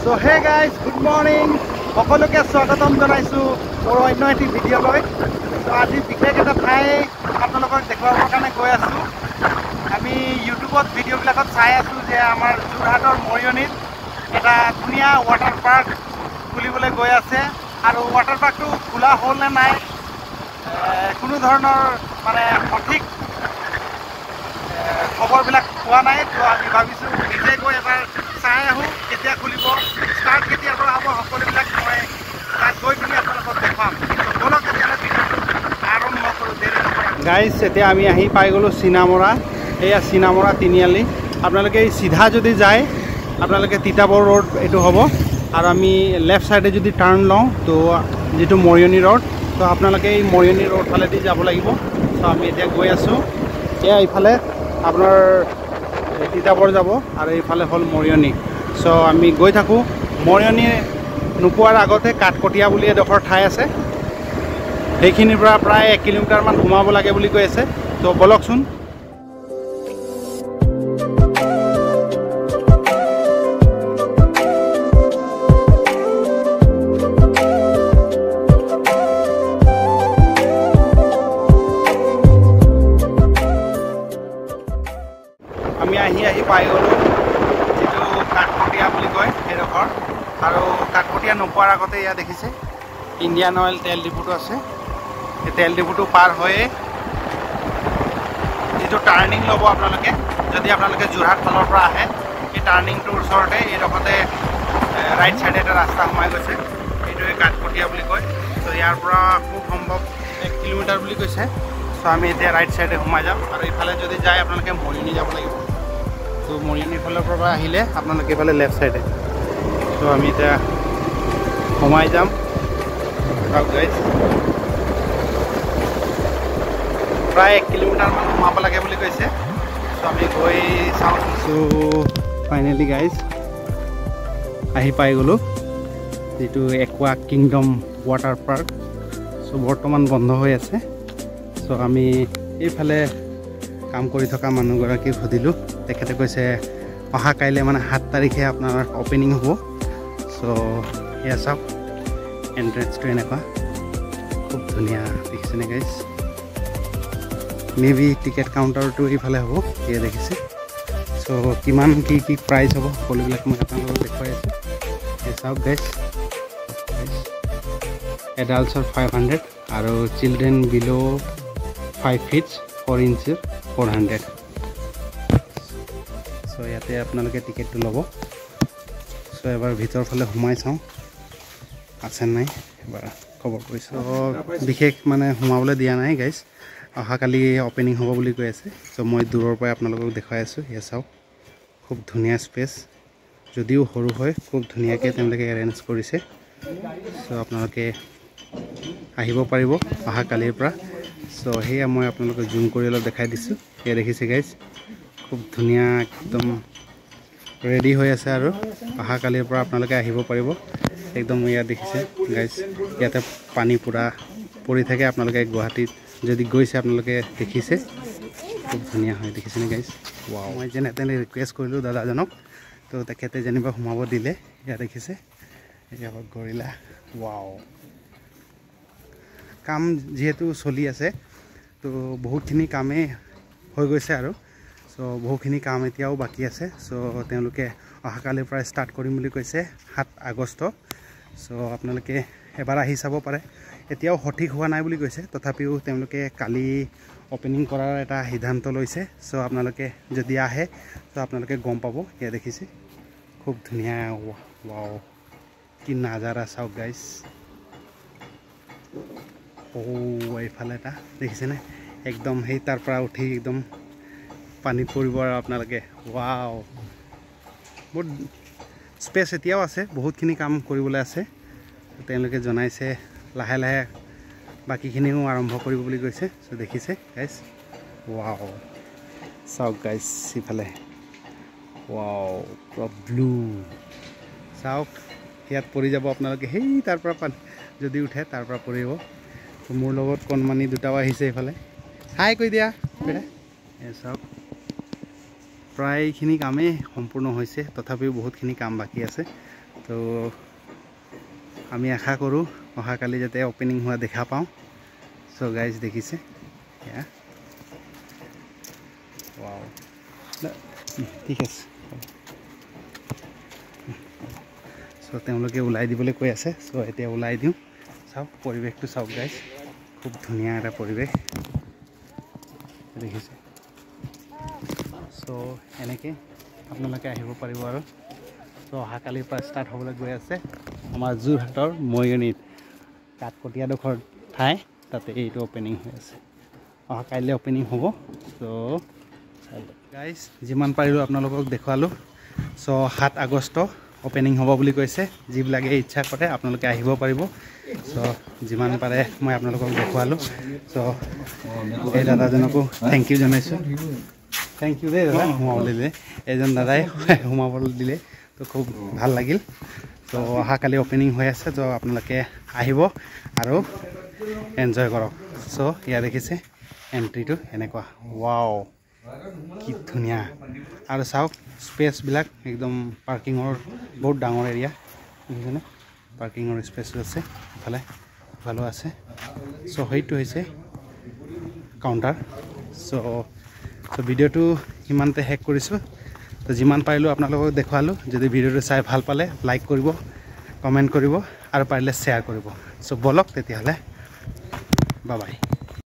So hey guys, good morning. সকলোকে স্বাগতম জনাইছো মোৰ অন্য এটি ভিডিঅ'লৈ। তো আজি বিশেষ এটা ঠাই আপোনালোকক দেখুৱাবৰ কাৰণে গৈ আছো। আমি ইউটিউবত ভিডিঅ'বিলাকত চাই আছো যে আমাৰ যোৰহাটৰ মৰিয়নিত এটা ধুনীয়া ৱাটাৰ পাৰ্ক খুলিবলৈ গৈ আছে আৰু ৱাটাৰ পাৰ্কটো খোলা হ'ল নে নাই কোনো ধৰণৰ মানে সঠিক খবৰবিলাক পোৱা নাই। তো আমি ভাবিছোঁ নিজে গৈ এবাৰ চাই আহোঁ কেতিয়া খুলিব, ষ্টাৰ্ট কেতিয়াৰ পৰা হ'ব, সকলোবিলাক মই তাত গৈ পিনি আপোনালোকক দেখুৱাম। ব'লক তেতিয়াহ'লে ভিডিঅ'টো আৰম্ভ কৰোঁ, দেৰি নকৰা। গাইজ, এতিয়া আমি আহি পাই গ'লোঁ চিনামৰা। এয়া চিনামৰা তিনিআলি। আপোনালোকে এই চিধা যদি যায় আপোনালোকে তিতাবৰ ৰোড এইটো হ'ব, আৰু আমি লেফ্ট ছাইডে যদি টাৰ্ণ লওঁ তো যিটো মৰিয়নি ৰোড, তো আপোনালোকে এই মৰিয়নি ৰোড ফালেদি যাব লাগিব। তো আমি এতিয়া গৈ আছোঁ। এয়া এইফালে আপোনাৰ তিতাবৰ যাব আৰু এইফালে হ'ল মৰিয়নি। চ' আমি গৈ থাকোঁ। মৰিয়নি নোপোৱাৰ আগতে কাঠকটীয়া বুলি এডোখৰ ঠাই আছে, সেইখিনিৰ পৰা প্ৰায় 1 কিলোমিটাৰমান সোমাব লাগে বুলি কৈ আছে। ত' ব'লকচোন। আমি আহি পাই গ'লোঁ যিটো কাঠকটীয়া বুলি কয় সেইডোখৰ। আৰু কাঠকটীয়া নোপোৱাৰ আগতে ইয়াত দেখিছে ইণ্ডিয়ান অইল তেল ডিপুটো আছে। সেই তেল ডিপুটো পাৰ হৈয়ে যিটো টাৰ্ণিং ল'ব আপোনালোকে, যদি আপোনালোকে যোৰহাট ফালৰ পৰা আহে, সেই টাৰ্ণিংটোৰ ওচৰতে এইডোখৰতে ৰাইট ছাইডে এটা ৰাস্তা সোমাই গৈছে, সেইটোৱে কাঠকটীয়া বুলি কয়। ত' ইয়াৰ পৰা খুব সম্ভৱ 1 কিলোমিটাৰ বুলি কৈছে। চ' আমি এতিয়া ৰাইট ছাইডে সোমাই যাম, আৰু ইফালে যদি যায় আপোনালোকে মৰিয়নি যাব লাগিব। তো মৰিয়নিৰ ফালৰ পৰা আহিলে আপোনালোকে এইফালে লেফ্ট ছাইডে। তো আমি এতিয়া সোমাই যাম। প্ৰায় 1 কিলোমিটাৰমান সোমাব লাগে বুলি কৈছে। চ' আমি গৈ চাওঁ। চ' ফাইনেলি গাইজ আহি পাই গ'লোঁ যিটো একুৱা কিংডম ৱাটাৰ পাৰ্ক। চ' বৰ্তমান বন্ধ হৈ আছে। চ' আমি এইফালে কাম কৰি থকা মানুহগৰাকীক সুধিলোঁ, তেখেতে কৈছে অহা কাইলৈ মানে 7 তাৰিখে আপোনাৰ অ'পেনিং হ'ব। চ' এয়া চাওক, এণ্ট্ৰেঞ্চটো এনেকুৱা খুব ধুনীয়া দেখিছেনে গাইজ। মে বি টিকেট কাউণ্টাৰটো এইফালে হ'ব, এয়া দেখিছে। চ' কিমান কি প্ৰাইচ হ'ব সকলোবিলাক মই আপোনালোকক দেখুৱাই আছোঁ। এয়া চাওক গাইজ, এডাল্টছৰ 500 আৰু চিলড্ৰেন বিল' 5 feet 4 inches 400। চ' ইয়াতে আপোনালোকে টিকেটটো ল'ব। চ' এবাৰ ভিতৰৰ ফালে সোমাই চাওঁ আছে নাই, এবাৰ খবৰ কৰিছোঁ। বিশেষ মানে সোমাবলৈ দিয়া নাই গাইজ, অহাকালি অ'পেনিং হ'ব বুলি কৈ আছে। চ' মই দূৰৰ পৰাই আপোনালোকক দেখুৱাই আছোঁ। এয়া চাওক, খুব ধুনীয়া স্পেচ, যদিও সৰু হয় খুব ধুনীয়াকৈ তেওঁলোকে এৰেঞ্জ কৰিছে। চ' আপোনালোকে আহিব পাৰিব অহাকালিৰ পৰা। চ' সেয়া মই আপোনালোকক জুম কৰি অলপ দেখাই দিছোঁ। এয়া দেখিছে গাইজ, খুব ধুনীয়া একদম ৰেডি হৈ আছে, আৰু অহাকালিৰ পৰা আপোনালোকে আহিব পাৰিব একদম। ইয়াত দেখিছে গাইজ, ইয়াতে পানী পূৰা পৰি থাকে। আপোনালোকে গুৱাহাটীত যদি গৈছে আপোনালোকে দেখিছে, খুব ধুনীয়া হয় দেখিছেনে গাইজ। ৱাও, মই যেনে তেনে ৰিকুৱেষ্ট কৰিলোঁ দাদাজনক, তো তেখেতে যেনিবা সোমাব দিলে। ইয়াত দেখিছে এয়া গৰিলা। ৱাও, কাম যিহেতু চলি আছে, তো বহুতখিনি কামেই হৈ গৈছে আৰু। চ' বহুখিনি কাম এতিয়াও বাকী আছে। চ' তেওঁলোকে অহাকালিৰ পৰা ষ্টাৰ্ট কৰিম বুলি কৈছে 7 আগষ্ট। চ' আপোনালোকে এবাৰ আহি চাব পাৰে। এতিয়াও সঠিক হোৱা নাই বুলি কৈছে, তথাপিও তেওঁলোকে কালি অ'পেনিং কৰাৰ এটা সিদ্ধান্ত লৈছে। চ' আপোনালোকে যদি আহে ত' আপোনালোকে গম পাব। এয়া দেখিছে খুব ধুনীয়া। ৱাও, কি নাজাৰা চাওক গাইজ। এইফালে এটা দেখিছেনে, একদম সেই তাৰ পৰা উঠি একদম পানীত পৰিব আৰু আপোনালোকে। ৱাও, বহুত স্পেচ এতিয়াও আছে, বহুতখিনি কাম কৰিবলৈ আছে। তেওঁলোকে জনাইছে লাহে লাহে বাকীখিনিও আৰম্ভ কৰিব বুলি কৈছে। চ' দেখিছে গাইজ। ৱাও, চাওক গাইজ সিফালে। ৱাও, পুৰা ব্লু। চাওক, ইয়াত পৰি যাব আপোনালোকে, সেই তাৰ পৰা পানী যদি উঠে তাৰ পৰা পৰিব। তো মোৰ লগত কণমানি দুটাও আহিছে এইফালে। হাই কৈ দিয়া বেটা। এই চাওক, প্ৰায়খিনি কামেই সম্পূৰ্ণ হৈছে, তথাপিও বহুতখিনি কাম বাকী আছে। তো তো আমি আশা কৰোঁ অহাকালি যাতে অপেনিং হোৱা দেখা পাওঁ চ' গাইজ দেখিছে এয়া ৱাও ঠিক আছে চ' তেওঁলোকে ওলাই দিবলৈ কৈ আছে চ' এতিয়া ওলাই দিওঁ চাওক পৰিৱেশটো চাওক গাইজ খুব ধুনীয়া এটা পৰিৱেশ দেখিছে চ' এনেকৈ আপোনালোকে আহিব পাৰিব আৰু চ' অহাকালিৰ পৰা ষ্টাৰ্ট হ'বলৈ গৈ আছে আমাৰ যোৰহাটৰ মৰিয়নিত কাঠকটীয়াডোখৰ ঠাই তাতে এইটো অপেনিং হৈ আছে অহাকাইলৈ অপেনিং হ'ব চ' গাইজ যিমান পাৰিলোঁ আপোনালোকক দেখুৱালোঁ চ' 7 আগষ্ট অপেনিং হ'ব বুলি কৈছে যিবিলাকে ইচ্ছা কৰে আপোনালোকে আহিব পাৰিব চ' যিমান পাৰে মই আপোনালোকক দেখুৱালোঁ চ' এই দাদাজনকো থেংক ইউ জনাইছোঁ থেংক ইউ দেই দাদা সোমাবলৈ দিলে এজন দাদাই সোমাবলৈ দিলে তো খুব ভাল লাগিল তো অহাকালি অপেনিং হৈ আছে তো আপোনালোকে আহিব আৰু এনজয় কৰক চ' ইয়াত দেখিছে এণ্ট্ৰিটো এনেকুৱা ৱাও কি ধুনীয়া আৰু চাওক স্পেচবিলাক একদম পাৰ্কিঙৰ বহুত ডাঙৰ এৰিয়া দেখিছেনে পাৰ্কিঙৰ স্পেচো আছে ইফালেও আছে চ' সেইটো হৈছে কাউণ্টাৰ চ' ভিডিঅ'টো সিমানতে শেষ কৰিছোঁ তো যিমান পাৰিলোঁ আপোনালোকক দেখুৱালোঁ যদি ভিডিঅ'টো চাই ভাল পালে লাইক কৰিব কমেণ্ট কৰিব আৰু পাৰিলে শ্বেয়াৰ কৰিব চ' ব'লক তেতিয়াহ'লে বাই বাই